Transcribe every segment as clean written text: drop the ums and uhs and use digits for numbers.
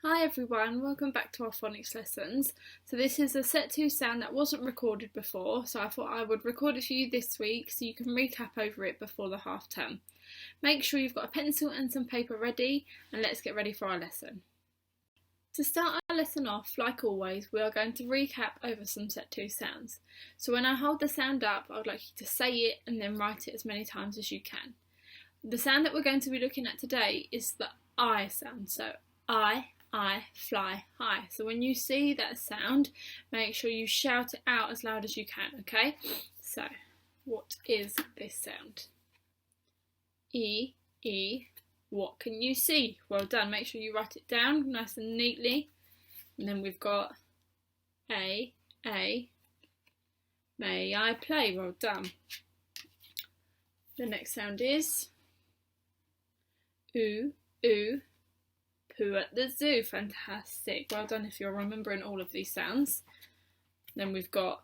Hi everyone, welcome back to our phonics lessons. So this is a set 2 sound that wasn't recorded before, so I thought I would record it for you this week so you can recap over it before the half term. Make sure you've got a pencil and some paper ready, and let's get ready for our lesson. To start our lesson off, like always, we are going to recap over some set 2 sounds. So when I hold the sound up, I would like you to say it and then write it as many times as you can. The sound that we're going to be looking at today is the I sound, so I fly high. So when you see that sound, make sure you shout it out as loud as you can, okay? So, what is this sound? E, what can you see? Well done. Make sure you write it down nice and neatly. And then we've got A, may I play? Well done. The next sound is oo, poo at the zoo. Fantastic. Well done if you're remembering all of these sounds. Then we've got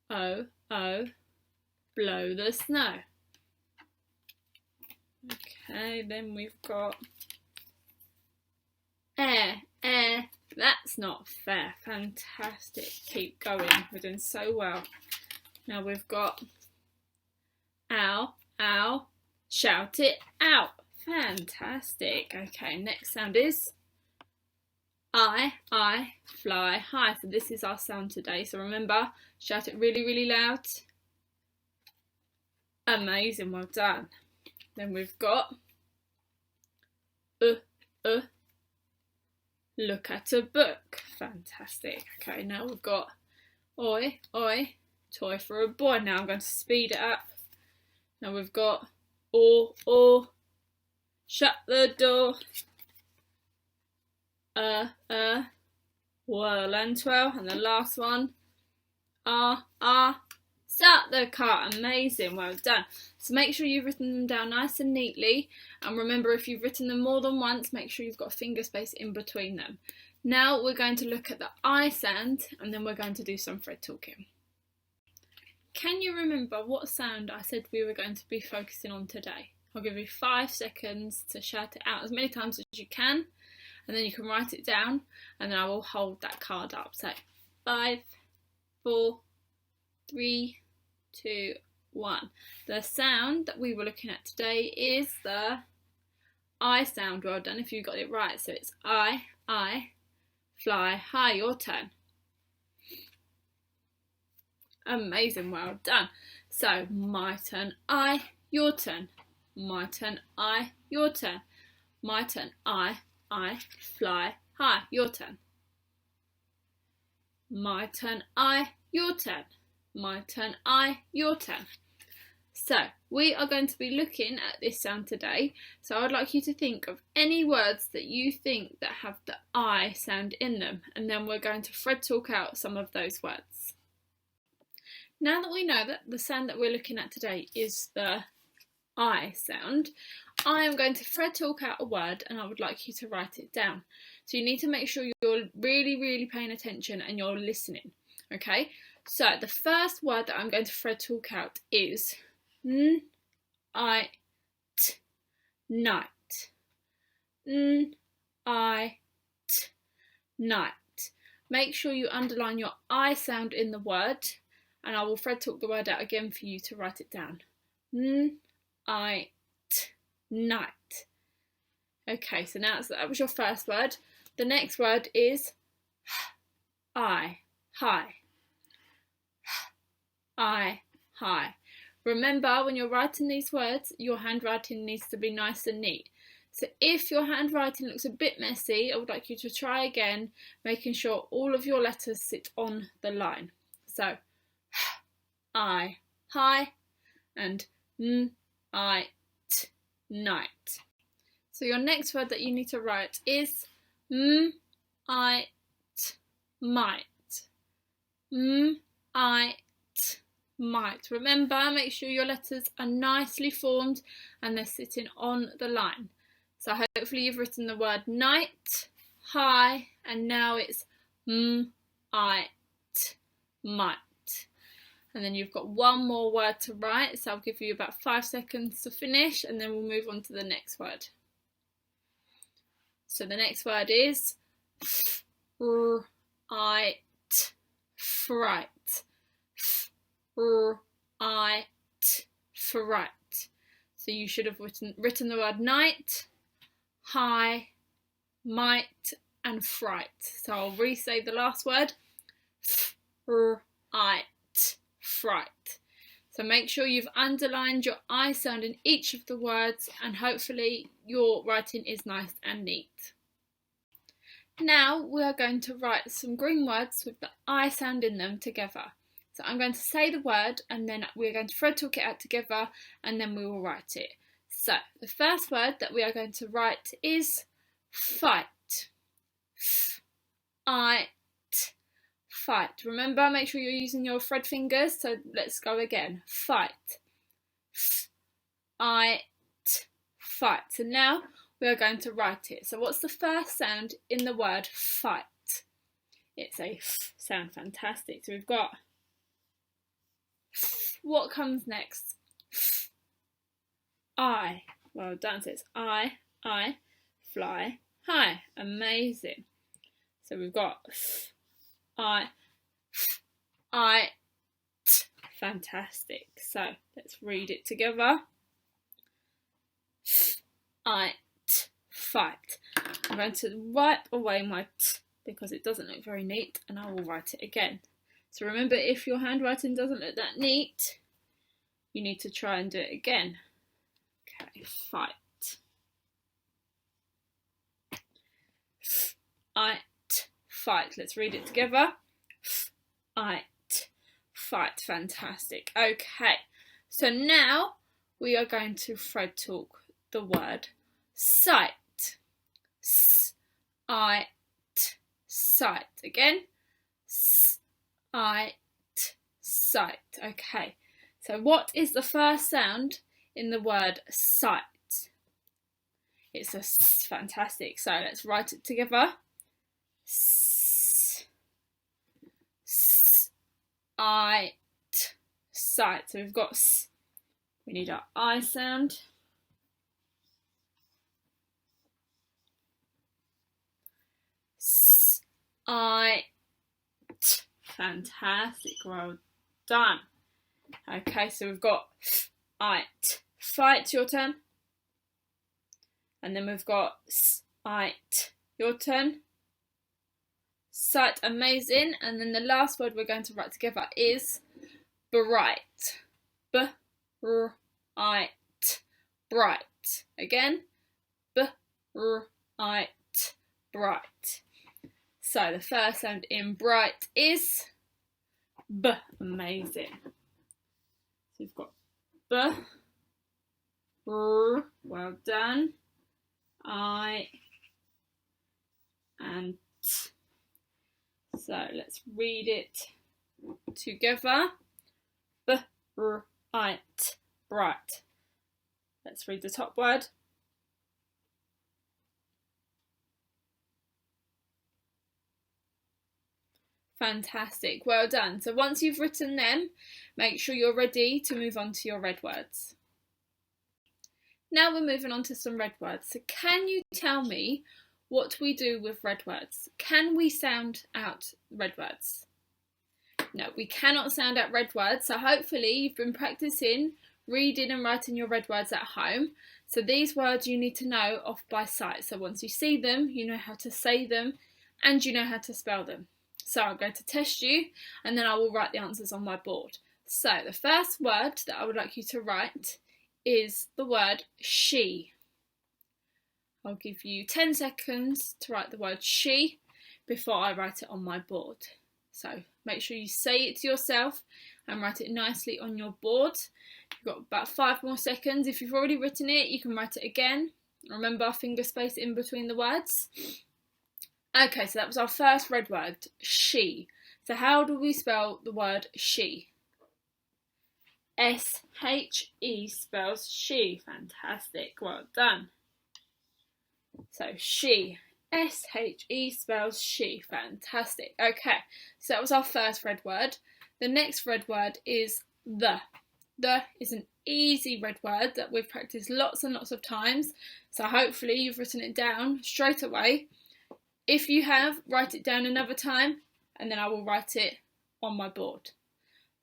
oh, blow the snow. Okay, then we've got air, that's not fair. Fantastic. Keep going. We're doing so well. Now we've got ow, shout it out. Fantastic. Okay, next sound is I fly high. So this is our sound today. So remember, shout it really, really loud. Amazing, well done. Then we've got look at a book. Fantastic. Okay, now we've got oi, toy for a boy. Now I'm going to speed it up. Now we've got or, shut the door. Whirl and twirl. And the last one, start the car. Amazing, well done. So make sure you've written them down nice and neatly. And remember, if you've written them more than once, make sure you've got a finger space in between them. Now we're going to look at the I sound, and then we're going to do some thread talking. Can you remember what sound I said we were going to be focusing on today? I'll give you 5 seconds to shout it out as many times as you can, and then you can write it down, and then I will hold that card up. So 5, 4, 3, 2, 1. The sound that we were looking at today is the I sound. Well done if you got it right. So it's I fly high. Your turn. Amazing, well done. So my turn, your turn. My turn, your turn. My turn, I fly high. Your turn. My turn, your turn. My turn, your turn. So we are going to be looking at this sound today. So I'd like you to think of any words that you think that have the I sound in them, and then we're going to thread talk out some of those words. Now that we know that the sound that we're looking at today is the I sound, I am going to thread talk out a word, and I would like you to write it down. So you need to make sure you're really, really paying attention and you're listening. Okay, so the first word that I'm going to thread talk out is night. Night. Make sure you underline your I sound in the word, and I will thread talk the word out again for you to write it down. Night. Okay, so now that was your first word. The next word is high. Remember, when you're writing these words, your handwriting needs to be nice and neat. So if your handwriting looks a bit messy, I would like you to try again, making sure all of your letters sit on the line. So high, and night. So your next word that you need to write is might. Remember, make sure your letters are nicely formed and they're sitting on the line. So hopefully you've written the word night, high, and now it's might. And then you've got one more word to write, so I'll give you about 5 seconds to finish, and then we'll move on to the next word. So the next word is fright, fright, fright, fright. So you should have written the word night, high, might, and fright. So I'll re-say the last word, fright, fright. So make sure you've underlined your I sound in each of the words, and hopefully your writing is nice and neat. Now we are going to write some green words with the I sound in them together. So I'm going to say the word and then we're going to thread talk it out together and then we will write it. So the first word that we are going to write is fight. Fight. Fight. Remember, make sure you're using your thread fingers. So let's go again. Fight. Fight. Fight. So now we are going to write it. So what's the first sound in the word fight? It's a f sound. Fantastic. So we've got f. What comes next? F. I. Well done. So it's I fly high. Amazing. So we've got f, I, t. Fantastic. So let's read it together. Fight, fight. I'm going to wipe away my t because it doesn't look very neat, and I will write it again. So remember, if your handwriting doesn't look that neat, you need to try and do it again. Okay, fight. Fight, fight. Let's read it together. Fight, fight. Fantastic. Okay, so now we are going to thread talk the word sight. Sight, sight. Again. Sight, sight. Okay, so what is the first sound in the word sight? It's a s. Fantastic. So let's write it together. Sight, sight. So we've got s. We need our I sound. Sight. Fantastic. Well done. Okay, so we've got fight. Fight, your turn. And then we've got sight. Your turn. Sight, amazing. And then the last word we're going to write together is bright. B-r-i-t. Bright. Again. B-r-i-t. Bright. So the first sound in bright is B. Amazing. So you've got B. R. Well done. I. And T. So let's read it together. B-r-i-t. Bright. Let's read the top word. Fantastic, well done. So once you've written them, make sure you're ready to move on to your red words. Now we're moving on to some red words. So can you tell me what we do with red words? Can we sound out red words? No, we cannot sound out red words. So hopefully you've been practicing reading and writing your red words at home. So these words you need to know off by sight. So once you see them, you know how to say them and you know how to spell them. So I'm going to test you and then I will write the answers on my board. So the first word that I would like you to write is the word she. I'll give you 10 seconds to write the word she before I write it on my board. So make sure you say it to yourself and write it nicely on your board. You've got about 5 more seconds. If you've already written it, you can write it again. Remember, finger space in between the words. Okay, so that was our first red word, she. So how do we spell the word she? S-H-E spells she. Fantastic, well done. So she. S-H-E spells she. Fantastic. Okay, so that was our first red word. The next red word is the. The is an easy red word that we've practiced lots and lots of times. So hopefully you've written it down straight away. If you have, write it down another time and then I will write it on my board.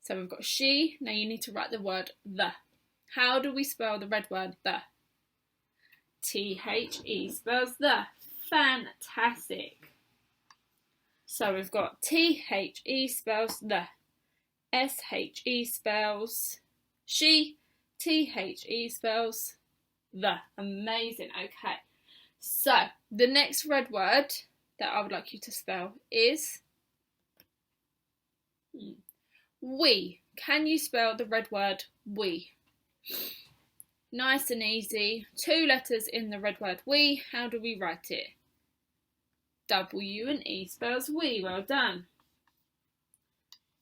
So we've got she. Now you need to write the word the. How do we spell the red word the? T-H-E spells the. Fantastic. So we've got T-H-E spells the. S-H-E spells she. T-H-E spells the. Amazing. Okay. So the next red word that I would like you to spell is we. Can you spell the red word we? Nice and easy. 2 letters in the red word we. How do we write it? W and E spells we. Well done.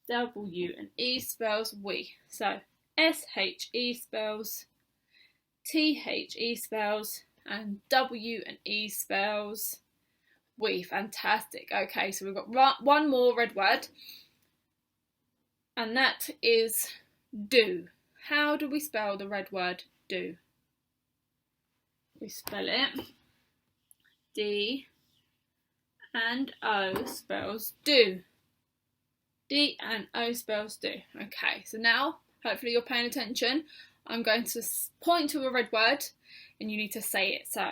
W and E spells we. So S-H-E spells, T-H-E spells, and W and E spells we. Fantastic. Okay, so we've got one more red word, and that is do. How do we spell the red word do? We spell it D and O spells do. D and O spells do. Okay, so now hopefully you're paying attention. I'm going to point to a red word and you need to say it. So,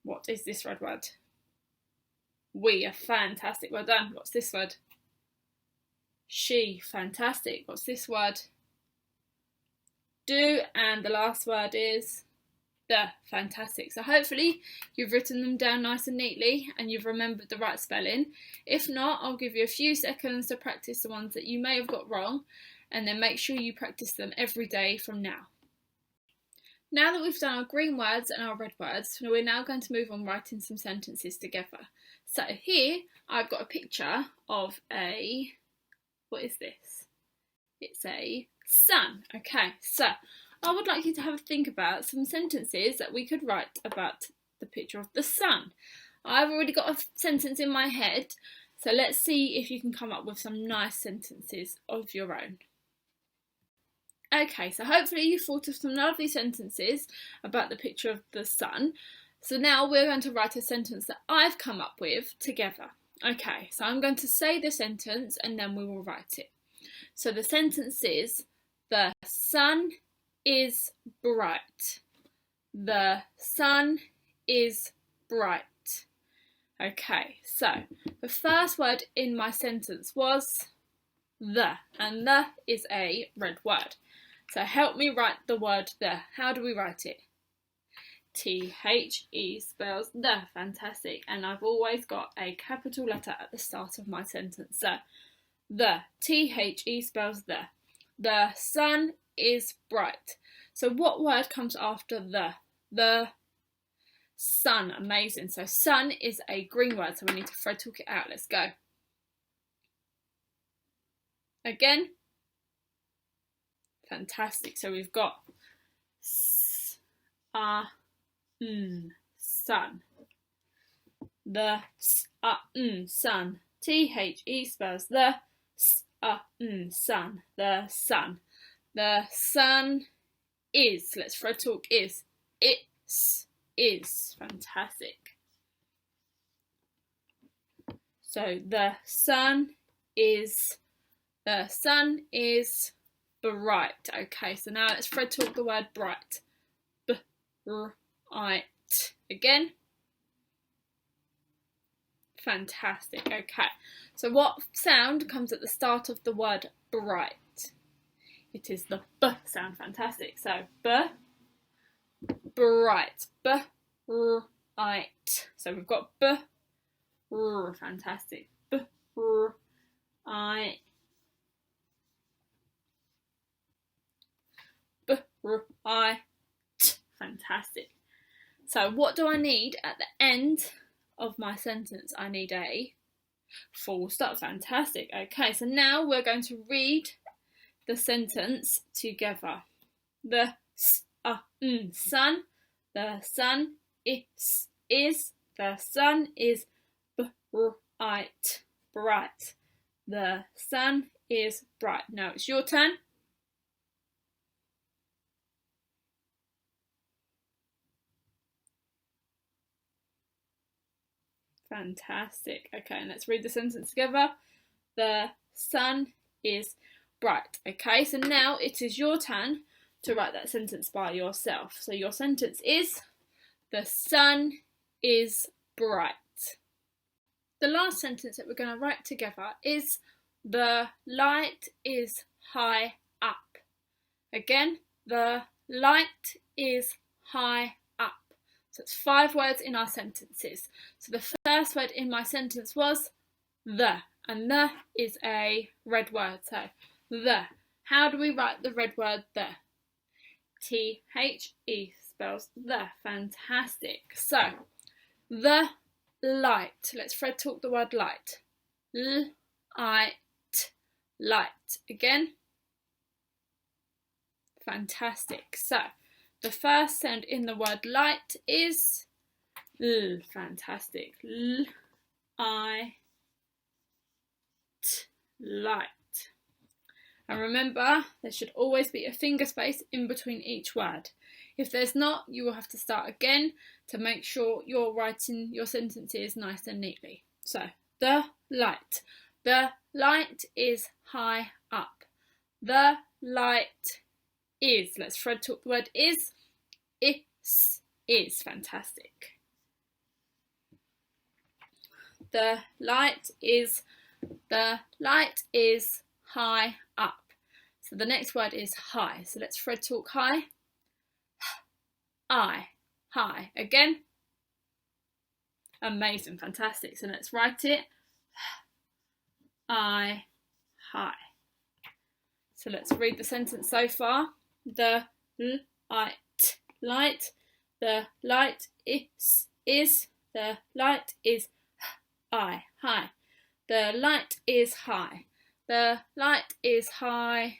what is this red word? We. Fantastic. Well done. What's this word? She. Fantastic. What's this word? Do. And the last word is the. Fantastic. So hopefully you've written them down nice and neatly and you've remembered the right spelling. If not, I'll give you a few seconds to practice the ones that you may have got wrong, and then make sure you practice them every day from now. Now that we've done our green words and our red words, we're now going to move on writing some sentences together. So here I've got a picture of what is this? It's a sun. Okay, so I would like you to have a think about some sentences that we could write about the picture of the sun. I've already got a sentence in my head, so let's see if you can come up with some nice sentences of your own. Okay, so hopefully you've thought of some lovely sentences about the picture of the sun. So now we're going to write a sentence that I've come up with together. Okay, so I'm going to say the sentence and then we will write it. So the sentence is, the sun is bright. The sun is bright. Okay, so the first word in my sentence was the, and the is a red word. So help me write the word the. How do we write it? T-H-E spells the. Fantastic. And I've always got a capital letter at the start of my sentence. So the. T-H-E spells the. The sun is bright. So what word comes after the? The sun. Amazing. So sun is a green word. So we need to thread talk it out. Let's go. Again. Fantastic. So we've got sun. The sun. T-H-E spells the sun. The sun. The sun is. Let's thread talk is. Is. Fantastic. So the sun is. The sun is bright. Okay, so now let's thread talk the word bright. Bright. Again. Fantastic. Okay, so what sound comes at the start of the word bright? It is the B sound. Fantastic. So B, bright. Bright. So we've got B, fantastic. Bright. Bright. Fantastic. So what do I need at the end of my sentence? I need a full stop. Fantastic. Okay, so now we're going to read the sentence together. The sun. The sun is. The sun is bright. Bright. The sun is bright. Now it's your turn. Fantastic. Okay, and let's read the sentence together. The sun is bright. Okay, so now it is your turn to write that sentence by yourself. So your sentence is, the sun is bright. The last sentence that we're going to write together is, the light is high up. Again, the light is high up. So it's 5 words in our sentences. So the first word in my sentence was the, and the is a red word. So the. How do we write the red word the? T-H-E spells the. Fantastic. So the light. Let's Fred talk the word light. L-I-T. Light. Again. Fantastic. So the first sound in the word light is L. Fantastic. L-I-T. Light. And remember, there should always be a finger space in between each word. If there's not, you will have to start again to make sure you're writing your sentences nice and neatly. So, the light. The light is high up. The light is. Let's Fred talk the word is. Is. Fantastic. The light is high up. So the next word is high. So let's Fred talk high. High. Again. Amazing, fantastic. So let's write it. High. So let's read the sentence so far. The light. The light is. The light is high. The light is high. The light is high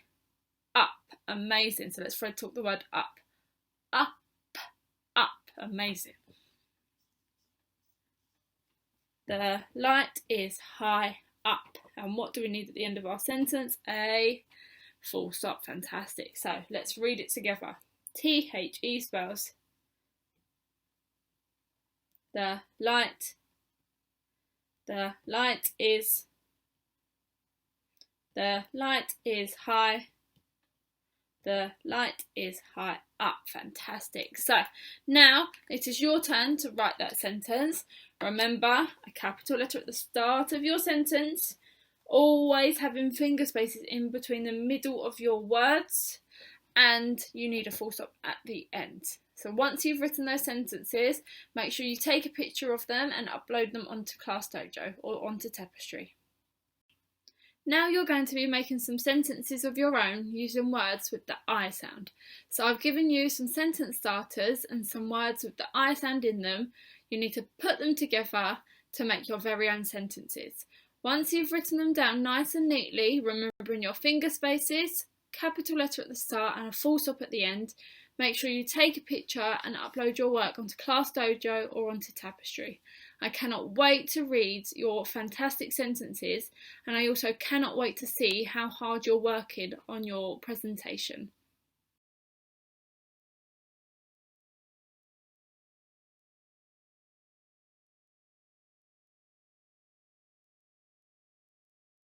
up. Amazing. So let's Fred talk the word up. Up. Amazing. The light is high up. And what do we need at the end of our sentence? A full stop. Fantastic. So let's read it together. T-H-E spells the light. The light is. The light is high. The light is high up. Fantastic. So now it is your turn to write that sentence. Remember, a capital letter at the start of your sentence. Always having finger spaces in between the middle of your words. And you need a full stop at the end. So once you've written those sentences, make sure you take a picture of them and upload them onto Class Dojo or onto Tapestry. Now you're going to be making some sentences of your own using words with the I sound. So I've given you some sentence starters and some words with the I sound in them. You need to put them together to make your very own sentences. Once you've written them down nice and neatly, remembering your finger spaces, capital letter at the start and a full stop at the end, make sure you take a picture and upload your work onto Class Dojo or onto Tapestry. I cannot wait to read your fantastic sentences, and I also cannot wait to see how hard you're working on your presentation.